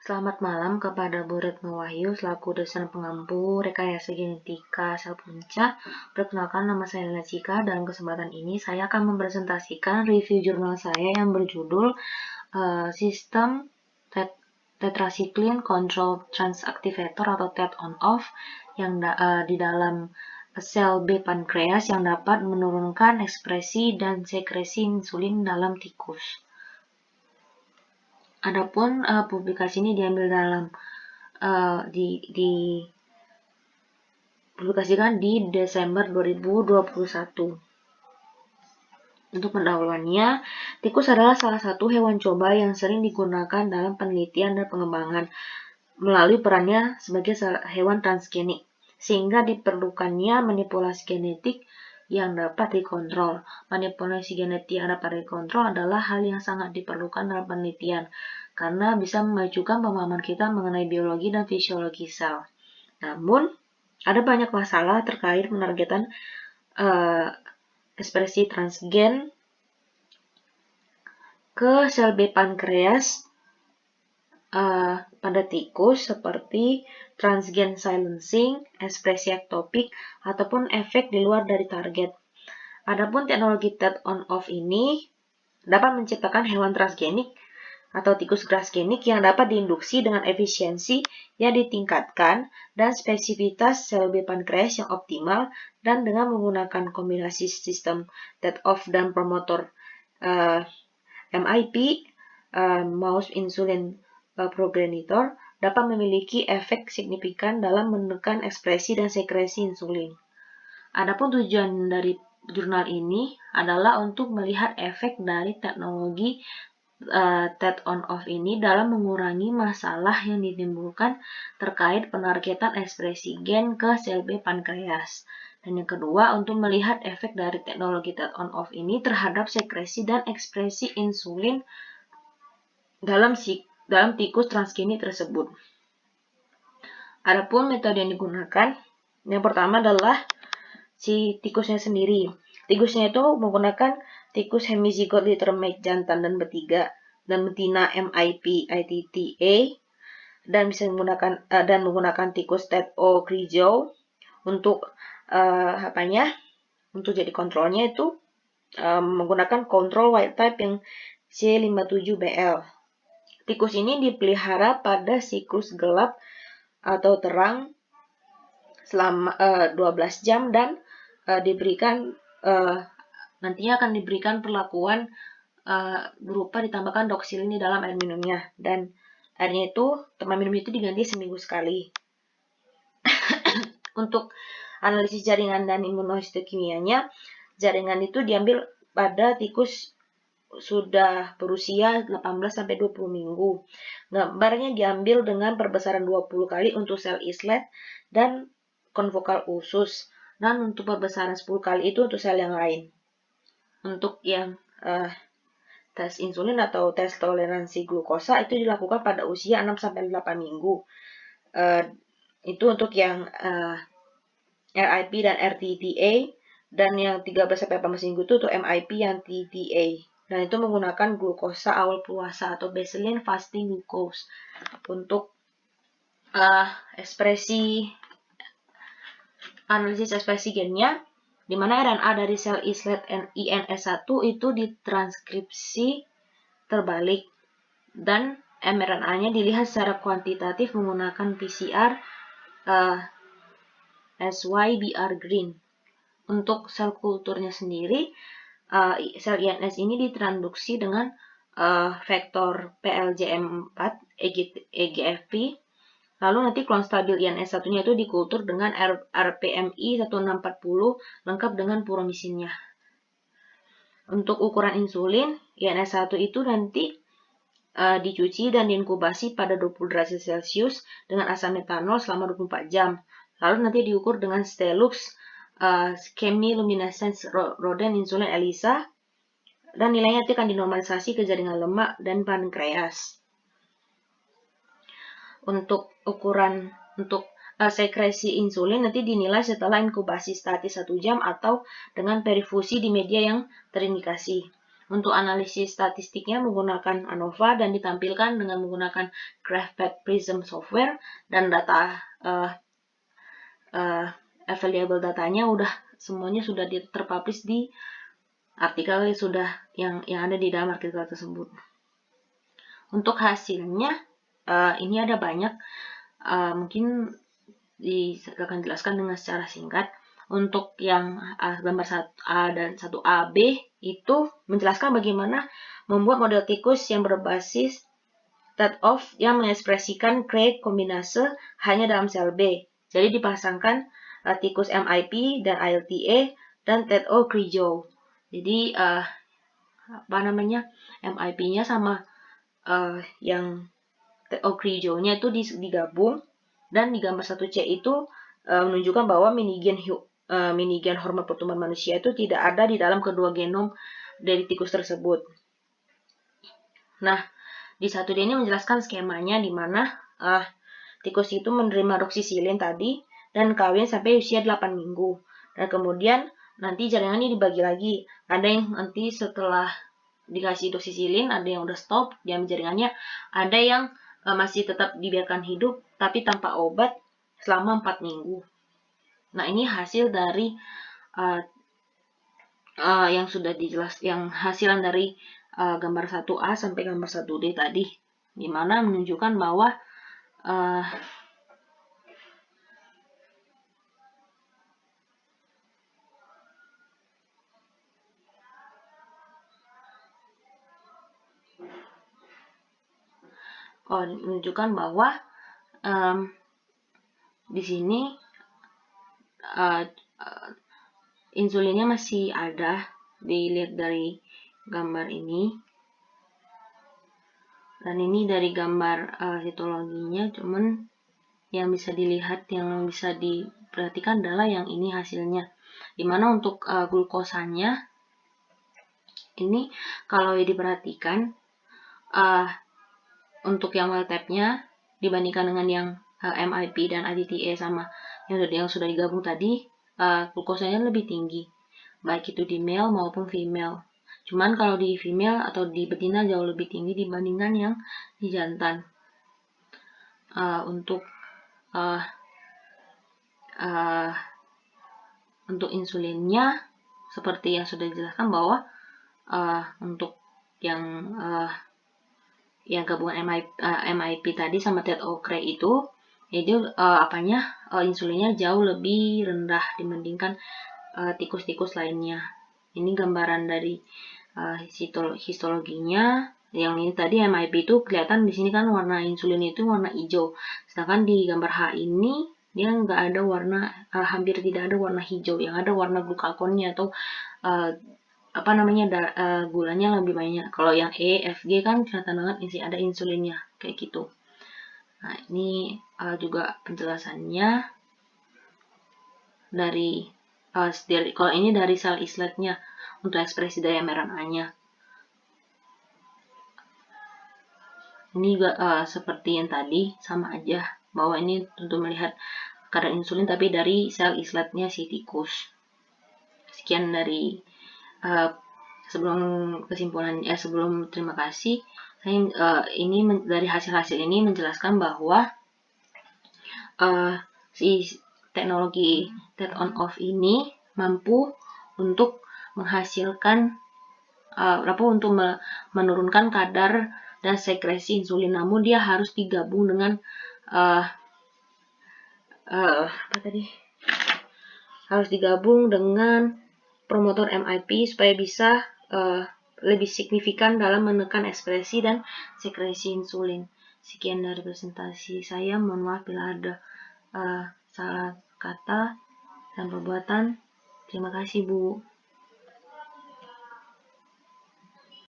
Selamat malam kepada Bu Retno Wahyu selaku dosen pengampu rekayasa genetika sel punca. Perkenalkan, nama saya Lina Cika. Dalam kesempatan ini saya akan mempresentasikan review jurnal saya yang berjudul Sistem Tetracycline Control Transactivator atau TET on-off yang di dalam sel B pankreas yang dapat menurunkan ekspresi dan sekresi insulin dalam tikus. Adapun publikasi ini diambil dalam dipublikasikan di Desember 2021. Untuk pendahuluannya, tikus adalah salah satu hewan coba yang sering digunakan dalam penelitian dan pengembangan melalui perannya sebagai hewan transgenik, sehingga diperlukannya manipulasi genetik yang dapat dikontrol. Manipulasi genetik yang dapat dikontrol adalah hal yang sangat diperlukan dalam penelitian, karena bisa memajukan pemahaman kita mengenai biologi dan fisiologi sel. Namun, ada banyak masalah terkait penargetan ekspresi transgen ke sel B pankreas pada tikus seperti transgen silencing, ekspresi ektopik, ataupun efek di luar dari target. Adapun teknologi TET on-off ini dapat menciptakan hewan transgenik atau tikus transgenik yang dapat diinduksi dengan efisiensi yang ditingkatkan dan spesifitas sel B pankreas yang optimal, dan dengan menggunakan kombinasi sistem TET off dan promotor MIP, mouse insulin progenitor, dapat memiliki efek signifikan dalam menekan ekspresi dan sekresi insulin. Adapun tujuan dari jurnal ini adalah untuk melihat efek dari teknologi TET on-off ini dalam mengurangi masalah yang ditimbulkan terkait penargetan ekspresi gen ke sel B pankreas. Dan yang kedua, untuk melihat efek dari teknologi TET on-off ini terhadap sekresi dan ekspresi insulin dalam tikus transgenik tersebut. Adapun metode yang digunakan, yang pertama adalah si tikusnya sendiri. Tikusnya itu menggunakan tikus hemizigot litermate jantan dan betina MIP ITTA, dan bisa menggunakan tikus TET O grigio untuk untuk jadi kontrolnya itu menggunakan kontrol wild type yang C57BL. Tikus ini dipelihara pada siklus gelap atau terang selama 12 jam dan nantinya akan diberikan perlakuan berupa ditambahkan doxylin di dalam air minumnya, dan airnya itu, teman minum itu diganti seminggu sekali. Untuk analisis jaringan dan imunohistokimianya, jaringan itu diambil pada tikus sudah berusia 18-20 minggu. Gambarnya diambil dengan perbesaran 20 kali untuk sel islet dan konvokal usus, dan untuk perbesaran 10 kali itu untuk sel yang lain. Untuk yang tes insulin atau tes toleransi glukosa itu dilakukan pada usia 6-8 minggu. Itu untuk yang RIP dan RTTA, dan yang 13-18 minggu itu untuk MIP yang TTA. Dan itu menggunakan glukosa awal puasa atau baseline fasting glucose. Untuk analisis ekspresi gennya, di mana RNA dari sel islet INS1 itu ditranskripsi terbalik, dan mRNA-nya dilihat secara kuantitatif menggunakan PCR SYBR Green. Untuk sel kulturnya sendiri, sel INS ini ditransduksi dengan vektor PLGM4 EGFP. Lalu nanti klon stabil INS1-nya itu dikultur dengan RPMI 1640 lengkap dengan puromisinnya. Untuk ukuran insulin, INS1 itu nanti dicuci dan diinkubasi pada 20 derajat Celcius dengan asam metanol selama 24 jam. Lalu nanti diukur dengan Stelux chemiluminescence rodent insulin ELISA, dan nilainya nanti akan dinormalisasi ke jaringan lemak dan pankreas. Untuk sekresi insulin nanti dinilai setelah inkubasi statis 1 jam atau dengan perifusi di media yang terindikasi. Untuk analisis statistiknya menggunakan ANOVA dan ditampilkan dengan menggunakan GraphPad Prism software, dan data available datanya semuanya sudah terpublish di artikel yang ada di dalam artikel tersebut. Untuk hasilnya ini ada banyak, mungkin akan jelaskan dengan secara singkat. Untuk yang gambar 1A dan 1AB itu menjelaskan bagaimana membuat model tikus yang berbasis trade-off yang mengekspresikan Craig kombinase hanya dalam sel B. Jadi dipasangkan tikus MIP dan ILTA dan trade-off Krijow. Jadi MIP-nya sama yang trade-off Krijow-nya itu digabung, dan di gambar 1C itu menunjukkan bahwa minigen hormon pertumbuhan manusia itu tidak ada di dalam kedua genom dari tikus tersebut. Nah, di 1D ini menjelaskan skemanya di mana tikus itu menerima doksisilin tadi dan kawin sampai usia 8 minggu. Dan kemudian nanti jaringan ini dibagi lagi. Ada yang nanti setelah dikasih doksisilin, ada yang udah stop diambil jaringannya, ada yang masih tetap dibiarkan hidup tapi tanpa obat selama 4 minggu. Nah, ini hasil dari yang sudah yang hasilan dari gambar 1A sampai gambar 1D tadi, di mana menunjukkan bahwa di sini insulinnya masih ada, dilihat dari gambar ini. Dan ini dari gambar histologinya, cuman yang bisa dilihat, yang bisa diperhatikan adalah yang ini hasilnya. Dimana untuk glukosanya ini kalau diperhatikan untuk yang wild type-nya dibandingkan dengan yang MIP dan IDTA sama yang sudah digabung tadi, glukosanya lebih tinggi, baik itu di male maupun female. Cuman kalau di female atau di betina jauh lebih tinggi dibandingkan yang di jantan. Untuk insulinnya seperti yang sudah dijelaskan bahwa untuk yang gabungan MIP tadi sama trade-off itu insulinnya jauh lebih rendah dibandingkan tikus-tikus lainnya. Ini gambaran dari histologinya. Yang ini tadi MIP itu kelihatan di sini kan warna insulin itu warna hijau, sedangkan di gambar H ini dia nggak ada warna, hampir tidak ada warna hijau, yang ada warna glukagonnya atau gulanya lebih banyak. Kalau yang E, F, G kan kelihatan banget isi ada insulinnya kayak gitu. Nah, ini juga penjelasannya dari kalau ini dari sel isletnya untuk ekspresi dari mRNA-nya. Ini juga seperti yang tadi, sama aja, bahwa ini tentu melihat kadar insulin tapi dari sel isletnya si tikus. Sekian dari sebelum terima kasih, ini dari hasil-hasil ini menjelaskan bahwa si teknologi trade on off ini mampu untuk menghasilkan untuk menurunkan kadar dan sekresi insulin, namun dia harus digabung dengan promotor MIP supaya bisa lebih signifikan dalam menekan ekspresi dan sekresi insulin. Sekian dari presentasi saya, mohon maaf bila ada salah kata dan perbuatan. Terima kasih, Bu.